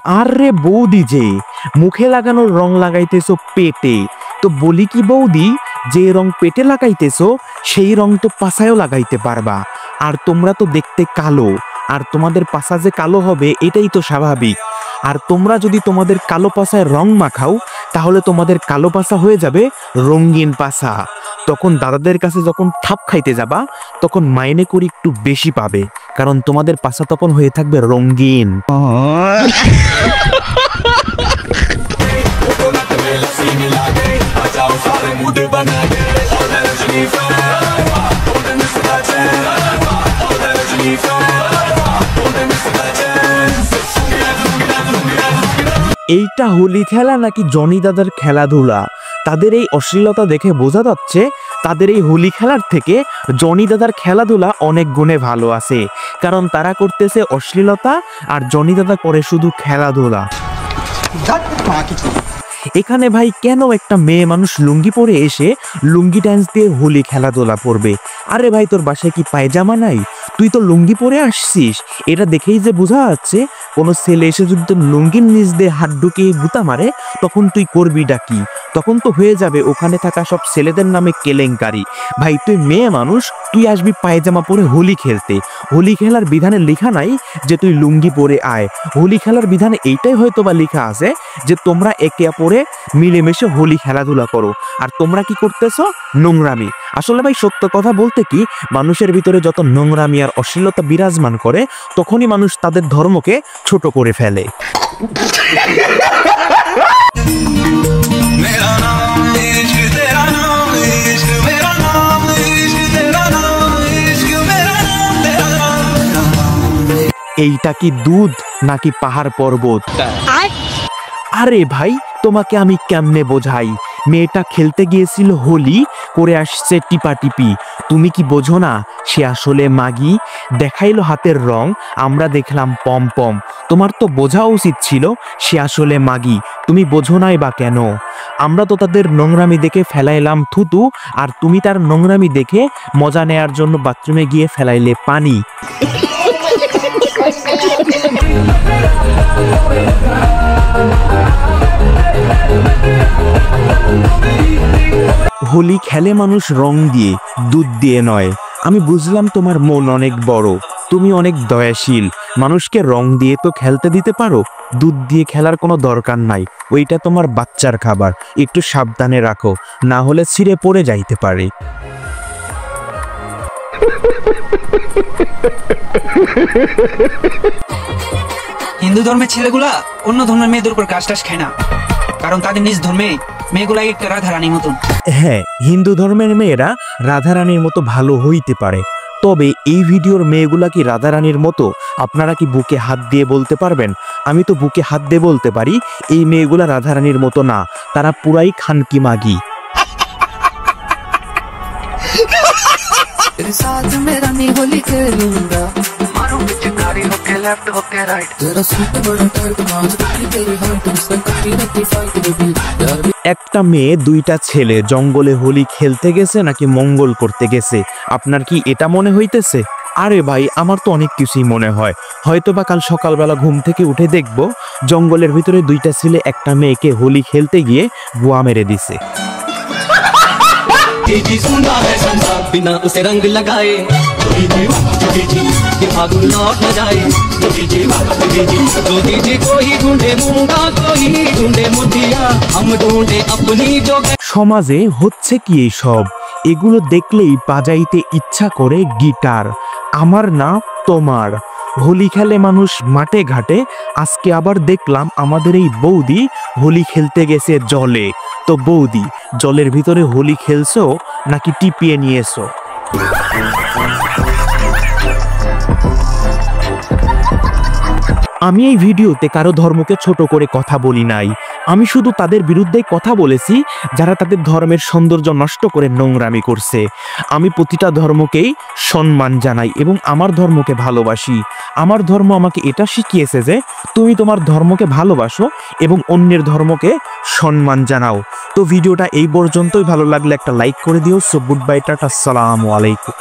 আরে বৌদি, যে মুখে লাগানোর রং লাগাইতেছো পেটে, তো বলি কি বৌদি, যে রং পেটে লাগাইতেছো সেই রং তো পাছায়ও লাগাইতে পারবা। আর তোমরা তো দেখতে কালো, আর তোমাদের পাছা যে কালো হবে এটাই তো স্বাভাবিক। আর তোমরা যদি তোমাদের কালো পাছায় রং মাখাও তাহলে তোমাদের কালো পাছা হয়ে যাবে রঙিন পাছা। তখন দাদাদের কাছে যখন থাপ খাইতে যাবা তখন মাইনে করি একটু বেশি পাবে, কারণ তোমাদের পাছা তখন হয়ে থাকবে রঙিন। এইটা হোলি খেলা নাকি জনি দাদার খেলাধুলা? তাদের এই অশ্লীলতা দেখে বোঝা যাচ্ছে তাদের এই হোলি খেলার থেকে জনি দাদার খেলাধুলা অনেক গুণে ভালো আছে, কারণ তারা করতেছে অশ্লীলতা আর জনি দাদা করে শুধু খেলাধুলা। এখানে ভাই কেন একটা মেয়ে মানুষ লুঙ্গি পরে এসে লুঙ্গি ডান্স দিয়ে হোলি খেলাধুলা করবে? আরে ভাই, তোর বাসায় কি পায়জামা নাই? তুই তো লুঙ্গি পরে আসছিস, এটা দেখেই যে বোঝা যাচ্ছে কোনো ছেলে এসে যদি তোর লুঙ্গির নিচ দিয়ে হাত ঢুকিয়ে গুতা মারে তখন তুই করবিটা কি? তখন তো হয়ে যাবে ওখানে থাকা সব ছেলেদের নামে কেলেঙ্কারি। ভাই তুই মেয়ে মানুষ, তুই আসবি পায়জামা পরে হোলি খেলতে। হোলি খেলার বিধানে লেখা নাই যে তুই লুঙ্গি পরে আয়। হোলি খেলার বিধানে এইটাই হয়তো বা লেখা আছে যে তোমরা একে অপরে মিলেমিশে হোলি খেলাধুলা করো, আর তোমরা কি করতেছো? নোংরামি। আসলে ভাই সত্য কথা বলতে কি, মানুষের ভিতরে যত নোংরামি আর অশ্লীলতা বিরাজমান করে তখনই মানুষ তাদের ধর্মকে ছোট করে ফেলে। এইটা কি দুধ নাকি পাহাড় পর্বত? আরে ভাই তোমাকে আমি কেমনে বোঝাই? মেয়েটা খেলতে গিয়েছিল হোলি, করে আসছে টিপাটিপি। তুমি কি বোঝো না সে আসলে মাগি? দেখাইলো হাতের রং, আমরা দেখলাম পম পম। তোমার তো বোঝা উচিত ছিল সে আসলে মাগি, তুমি বোঝো নাই বা কেন? আমরা তো তাদের নোংরামি দেখে ফেলাইলাম থুতু, আর তুমি তার নোংরামি দেখে মজা নেয়ার জন্য বাথরুমে গিয়ে ফেলাইলে পানি। হোলি খেলে মানুষ রং দিয়ে, দুধ দিয়ে নয়। আমি বুঝলাম তোমার মন অনেক বড়, তুমি অনেক দয়াশীল, মানুষকে রং দিয়ে তো খেলতে দিতে পারো, দুধ দিয়ে খেলার কোনো দরকার নাই। ওইটা তোমার বাচ্চার খাবার, একটু সাবধানে রাখো, না হলে ছিঁড়ে পড়ে যাইতে পারে। হিন্দু ধর্মের ছেলেগুলা অন্য ধর্মের মেয়েদের উপর কাজ টাজ খায় না, কারণ তাদের নিজ ধর্মে মেয়েগুলা একটা রাধারানীর মতন। হ্যাঁ, হিন্দু ধর্মের মেয়েরা রাধারানীর মতো ভালো হইতে পারে, তবে এই ভিডিওর মেয়েগুলা কি রাধারানীর মতো? আপনারা কি বুকে হাত দিয়ে বলতে পারবেন? আমি তো বুকে হাত দিয়ে বলতে পারি এই মেয়েগুলা রাধারানীর মতো না, তারা পুরাই খানকি মাগি। একটা মেয়ে দুইটা ছেলে জঙ্গলে হোলি খেলতে গেছে নাকি মঙ্গল করতে গেছে? আপনার কি এটা মনে হইতেছে? আরে ভাই, আমার তো অনেক কিছুই মনে হয়। হয়তো বা কাল সকালবেলা ঘুম থেকে উঠে দেখবো জঙ্গলের ভিতরে দুইটা ছেলে একটা মেয়েকে হোলি খেলতে গিয়ে বুয়া মেরে দিছে। बिना उसे रंग लगाए फागुन लौट न जाए, कोई ढूंढे मूंगा कोई ढूंढे मुठिया, हम ढूंढे अपनी जो। সমাজে হচ্ছে কি এইসব? এগুলো দেখলেই বাজাইতে ইচ্ছা করে গিটার। আমার না তোমার। হোলি খেলে মানুষ মাঠে ঘাটে, আজকে আবার দেখলাম আমাদের এই বৌদি হোলি খেলতে গেছে জলে। তো বৌদি, জলের ভিতরে হোলি খেলছো নাকি টিপিয়ে নিয়েছো? আমি এই ভিডিওতে কারো ধর্মকে ছোট করে কথা বলি নাই, আমি শুধু তাদের বিরুদ্ধে কথা বলেছি যারা তাদের ধর্মের সৌন্দর্য নষ্ট করে নোংরামি করছে। আমি প্রতিটা ধর্মকেই সম্মান জানাই এবং আমার ধর্মকে ভালোবাসি। আমার ধর্ম আমাকে এটা শিখিয়েছে যে তুমি তোমার ধর্মকে ভালোবাসো এবং অন্যের ধর্মকে সম্মান জানাও। তো ভিডিওটা এই পর্যন্তই, ভালো লাগলে একটা লাইক করে দিও। সো গুড বাই, টাটা, আসসালামু আলাইকুম।